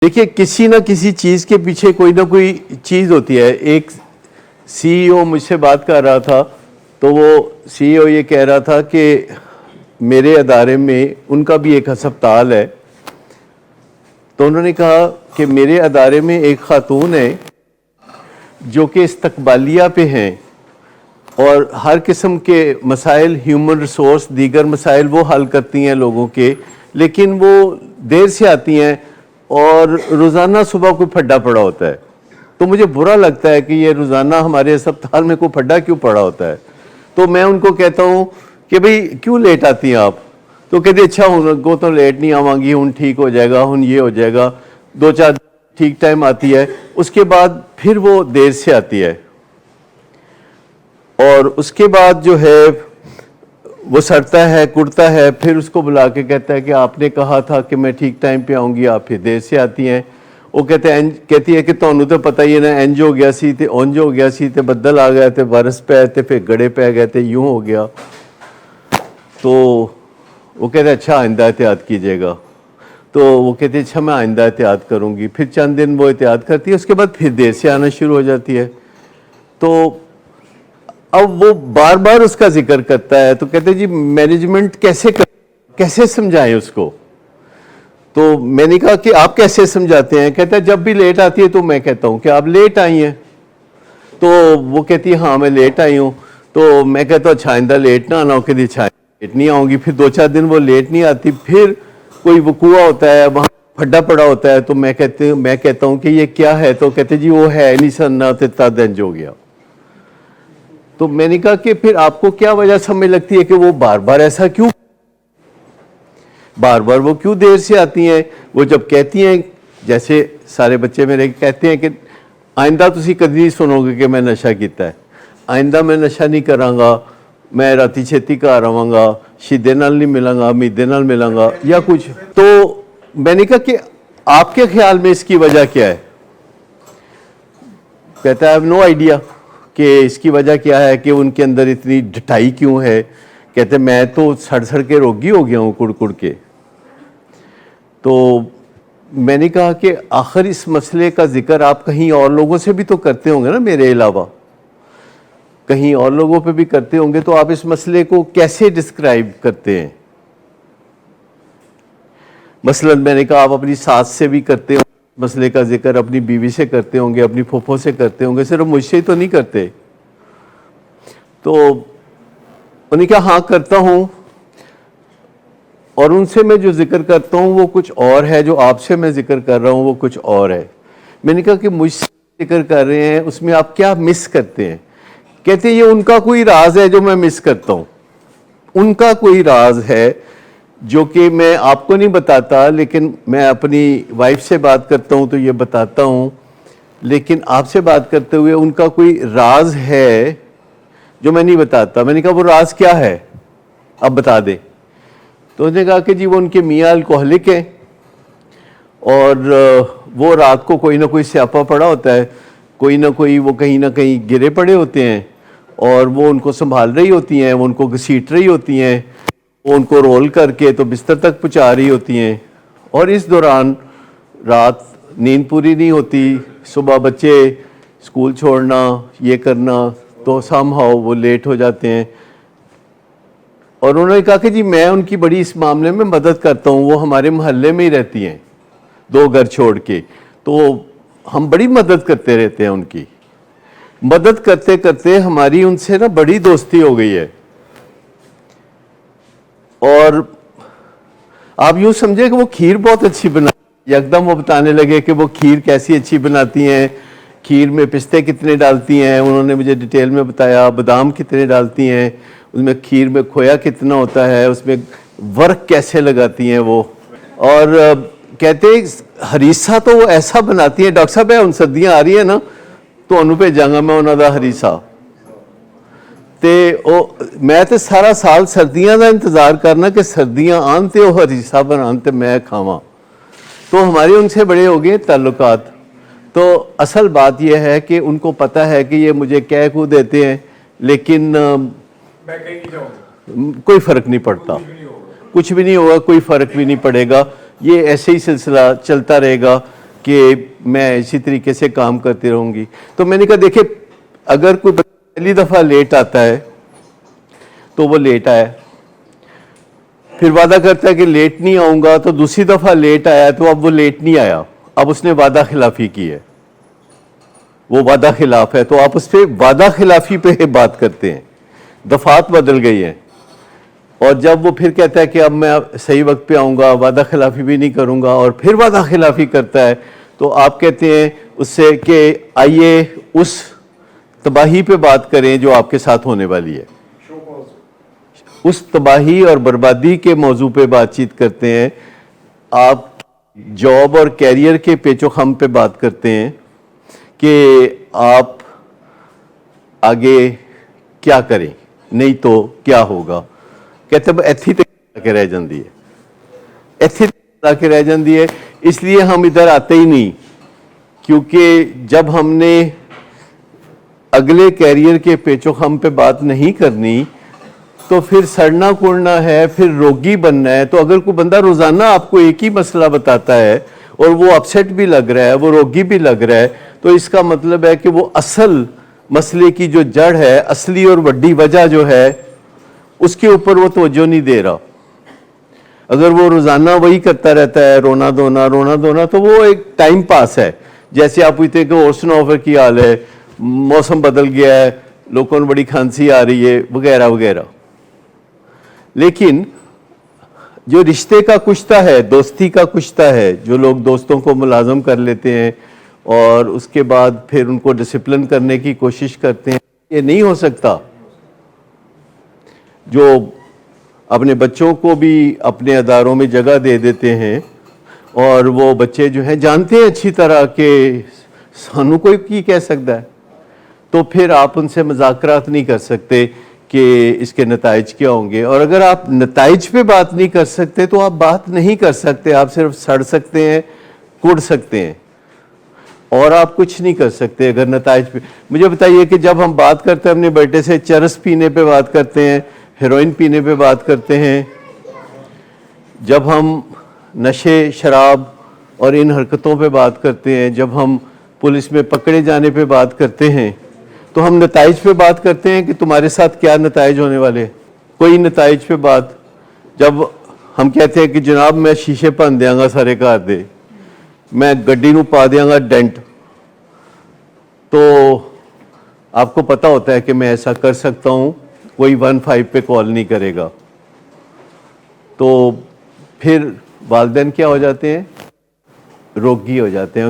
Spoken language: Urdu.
دیکھیے کسی نہ کسی چیز کے پیچھے کوئی نہ کوئی چیز ہوتی ہے. ایک سی ای او مجھ سے بات کر رہا تھا تو وہ سی ای او یہ کہہ رہا تھا کہ میرے ادارے میں ان کا بھی ایک ہسپتال ہے. تو انہوں نے کہا کہ میرے ادارے میں ایک خاتون ہے جو کہ استقبالیہ پہ ہیں اور ہر قسم کے مسائل ہیومن ریسورس دیگر مسائل وہ حل کرتی ہیں لوگوں کے، لیکن وہ دیر سے آتی ہیں اور روزانہ صبح کوئی پھڈا پڑا ہوتا ہے. تو مجھے برا لگتا ہے کہ یہ روزانہ ہمارے ہسپتال میں کوئی پھڈا کیوں پڑا ہوتا ہے. تو میں ان کو کہتا ہوں کہ بھئی کیوں لیٹ آتی ہیں آپ؟ تو کہتے اچھا ہوں کو تو لیٹ نہیں آواں گی، ہن ٹھیک ہو جائے گا، ہن یہ ہو جائے گا. 2-4 ٹھیک ٹائم آتی ہے، اس کے بعد پھر وہ دیر سے آتی ہے. اور اس کے بعد جو ہے وہ سڑتا ہے کڑتا ہے، پھر اس کو بلا کے کہتا ہے کہ آپ نے کہا تھا کہ میں ٹھیک ٹائم پہ آؤں گی، آپ پھر دیر سے آتی ہیں. وہ کہتی ہے کہ تانوں تو پتہ ہی ہے نا، انج ہو گیا سی تے اونج ہو گیا سی تے بدل آ گئے تے بارش پے تے پھر گڑے پے گئے تے یوں ہو گیا. تو وہ کہتے ہیں اچھا آئندہ احتیاط کیجیے گا. تو وہ کہتے ہیں اچھا میں آئندہ احتیاط کروں گی. پھر چند دن وہ احتیاط کرتی ہے، اس کے بعد پھر دیر سے آنا شروع ہو جاتی ہے. تو اب وہ بار بار اس کا ذکر کرتا ہے. تو کہتے ہیں جی مینجمنٹ کیسے سمجھائیں اس کو؟ تو میں نے کہا کہ آپ کیسے سمجھاتے ہیں؟ کہتا ہے جب بھی لیٹ آتی ہے تو میں کہتا ہوں کہ آپ لیٹ آئی ہیں. تو وہ کہتی ہے ہاں میں لیٹ آئی ہوں. تو میں کہتا ہوں اچھا آئندہ لیٹ نہ آنا ہو. کہ اچھا لیٹ نہیں آؤں گی. پھر 2-4 دن وہ لیٹ نہیں آتی، پھر کوئی وقوع ہوتا ہے، وہاں پھڈا پڑا ہوتا ہے. تو میں کہتا ہوں کہ یہ کیا ہے؟ تو کہتے جی وہ ہے نہیں سننا تے تد انج ہو گیا. تو میں نے کہا کہ پھر آپ کو کیا وجہ سمجھ لگتی ہے کہ وہ بار بار ایسا کیوں، بار بار وہ کیوں دیر سے آتی ہیں؟ وہ جب کہتی ہیں، جیسے سارے بچے میرے کہتے ہیں کہ آئندہ تسی کدی نہیں سنو گے کہ میں نشہ کیتا ہے، آئندہ میں نشہ نہیں کراں گا، میں راتی چھتی گھر آواں گا، شیدے نال نہیں ملاں گا، امیدے نال ملاں گا یا کچھ. تو میں نے کہا کہ آپ کے خیال میں اس کی وجہ کیا ہے؟ کہتا ہے I have no idea کہ اس کی وجہ کیا ہے، کہ ان کے اندر اتنی ڈٹائی کیوں ہے. کہتے میں تو سڑ سڑ کے روگی ہو گیا ہوں کڑ کڑ کے. تو میں نے کہا کہ آخر اس مسئلے کا ذکر آپ کہیں اور لوگوں سے بھی تو کرتے ہوں گے نا میرے علاوہ، کہیں اور لوگوں پہ بھی کرتے ہوں گے. تو آپ اس مسئلے کو کیسے ڈسکرائب کرتے ہیں؟ مثلا میں نے کہا آپ اپنی ساس سے بھی کرتے ہوں مسئلے کا ذکر، اپنی بیوی سے کرتے ہوں گے، اپنی پھوپھو سے کرتے ہوں گے، صرف مجھ سے ہی تو نہیں کرتے. تو انہوں نے کہا ہاں کرتا ہوں، اور ان سے میں جو ذکر کرتا ہوں وہ کچھ اور ہے، جو آپ سے میں ذکر کر رہا ہوں وہ کچھ اور ہے. میں نے کہا کہ مجھ سے ذکر کر رہے ہیں اس میں آپ کیا مس کرتے ہیں؟ کہتے ہیں یہ ان کا کوئی راز ہے جو میں مس کرتا ہوں. ان کا کوئی راز ہے جو کہ میں آپ کو نہیں بتاتا، لیکن میں اپنی وائف سے بات کرتا ہوں تو یہ بتاتا ہوں، لیکن آپ سے بات کرتے ہوئے ان کا کوئی راز ہے جو میں نہیں بتاتا. میں نے کہا وہ راز کیا ہے؟ اب بتا دیں. تو انہوں نے کہا کہ جی وہ ان کے میاں الکوہلک ہیں اور وہ رات کو کوئی نہ کوئی سیاپا پڑا ہوتا ہے، کوئی نہ کوئی وہ کہیں نہ کہیں گرے پڑے ہوتے ہیں اور وہ ان کو سنبھال رہی ہوتی ہیں، وہ ان کو گھسیٹ رہی ہوتی ہیں، وہ ان کو رول کر کے تو بستر تک پہنچا رہی ہوتی ہیں. اور اس دوران رات نیند پوری نہیں ہوتی، صبح بچے اسکول چھوڑنا یہ کرنا، تو سم ہاؤ وہ لیٹ ہو جاتے ہیں. اور انہوں نے کہا کہ جی میں ان کی بڑی اس معاملے میں مدد کرتا ہوں، وہ ہمارے محلے میں ہی رہتی ہیں 2 گھر چھوڑ کے، تو ہم بڑی مدد کرتے رہتے ہیں. ان کی مدد کرتے کرتے ہماری ان سے نا بڑی دوستی ہو گئی ہے. اور آپ یوں سمجھے کہ وہ کھیر بہت اچھی بناتی ہیں. یکدم وہ بتانے لگے کہ وہ کھیر کیسی اچھی بناتی ہیں، کھیر میں پستے کتنے ڈالتی ہیں، انہوں نے مجھے ڈیٹیل میں بتایا، بادام کتنے ڈالتی ہیں، اس میں کھیر میں کھویا کتنا ہوتا ہے، اس میں ورق کیسے لگاتی ہیں وہ. اور کہتے ہیں ہریسہ تو وہ ایسا بناتی ہیں. ڈاکٹر صاحب ان سردیاں آ رہی ہیں نا تو انہوں بھیجاں گا میں انہوں دا ہریسہ. تے میں تے سارا سال سردیاں دا انتظار کرنا کہ سردیاں آن تے وہ ہریسہ بنان تے میں کھاواں. تو ہمارے ان سے بڑے ہو گئے تعلقات. تو اصل بات یہ ہے کہ ان کو پتہ ہے کہ یہ مجھے کہہ کو دیتے ہیں، لیکن کوئی فرق نہیں پڑتا، کچھ بھی نہیں ہوگا، کوئی فرق بھی نہیں پڑے گا. یہ ایسے ہی سلسلہ چلتا رہے گا. کہ میں اسی طریقے سے کام کرتی رہوں گی. تو میں نے کہا دیکھیں اگر کوئی پہلی دفعہ لیٹ آتا ہے تو وہ لیٹ آیا, پھر وعدہ کرتا ہے کہ لیٹ نہیں آؤں گا, تو دوسری دفعہ لیٹ آیا تو اب وہ لیٹ نہیں آیا, اب اس نے وعدہ خلافی کی ہے, وہ وعدہ خلاف ہے, تو آپ اس پہ وعدہ خلافی پہ بات کرتے ہیں. دفعات بدل گئی ہیں, اور جب وہ پھر کہتا ہے کہ اب میں صحیح وقت پہ آؤں گا, وعدہ خلافی بھی نہیں کروں گا, اور پھر وعدہ خلافی کرتا ہے, تو آپ کہتے ہیں اس سے کہ آئیے اس تباہی پہ بات کریں جو آپ کے ساتھ ہونے والی ہے. اس تباہی اور بربادی کے موضوع پہ بات چیت کرتے ہیں. آپ جاب اور کیریئر کے پیچ و خم پہ بات کرتے ہیں کہ آپ آگے کیا کریں, نہیں تو کیا ہوگا. کہتے ہیں ایتھی تک کے رہ جاندی ہے, ایتھی تک کے رہ جاندی ہے. اس لیے ہم ادھر آتے ہی نہیں, کیونکہ جب ہم نے اگلے کیریئر کے پیچ و خم پہ بات نہیں کرنی تو پھر سڑنا کوڑنا ہے, پھر روگی بننا ہے. تو اگر کوئی بندہ روزانہ آپ کو ایک ہی مسئلہ بتاتا ہے اور وہ اپسیٹ بھی لگ رہا ہے, وہ روگی بھی لگ رہا ہے, تو اس کا مطلب ہے کہ وہ اصل مسئلے کی جو جڑ ہے, اصلی اور بڑی وجہ جو ہے, اس کے اوپر وہ توجہ نہیں دے رہا. اگر وہ روزانہ وہی کرتا رہتا ہے, رونا دھونا, تو وہ ایک ٹائم پاس ہے. جیسے آپ پوچھتے ہیں کہ اور سناؤ پھر کی حال ہے, موسم بدل گیا ہے, لوگوں کو بڑی کھانسی آ رہی ہے, وغیرہ وغیرہ. لیکن جو رشتے کا کشتہ ہے, دوستی کا کشتہ ہے, جو لوگ دوستوں کو ملازم کر لیتے ہیں اور اس کے بعد پھر ان کو ڈسپلن کرنے کی کوشش کرتے ہیں, یہ نہیں ہو سکتا. جو اپنے بچوں کو بھی اپنے اداروں میں جگہ دے دیتے ہیں, اور وہ بچے جو ہیں جانتے ہیں اچھی طرح کہ سانو کوئی کی کہہ سکتا ہے, تو پھر آپ ان سے مذاکرات نہیں کر سکتے کہ اس کے نتائج کیا ہوں گے. اور اگر آپ نتائج پہ بات نہیں کر سکتے تو آپ بات نہیں کر سکتے, آپ صرف سڑ سکتے ہیں, کڑ سکتے ہیں, اور آپ کچھ نہیں کر سکتے اگر نتائج پہ. مجھے بتائیے کہ جب ہم بات کرتے ہیں اپنے بیٹے سے, چرس پینے پہ بات کرتے ہیں, ہیروئن پینے پہ بات کرتے ہیں, جب ہم نشے شراب اور ان حرکتوں پہ بات کرتے ہیں, جب ہم پولیس میں پکڑے جانے پہ بات کرتے ہیں, تو ہم نتائج پہ بات کرتے ہیں کہ تمہارے ساتھ کیا نتائج ہونے والے. کوئی نتائج پہ بات. جب ہم کہتے ہیں کہ جناب میں شیشے بھن دیاں گا سارے گھر دے, میں گڈی نو پا دیاں گا ڈینٹ, تو آپ کو پتا ہوتا ہے کہ میں ایسا کر سکتا ہوں, کوئی 15 پہ کال نہیں کرے گا. تو پھر والدین کیا ہو جاتے ہیں, روگی ہو جاتے ہیں.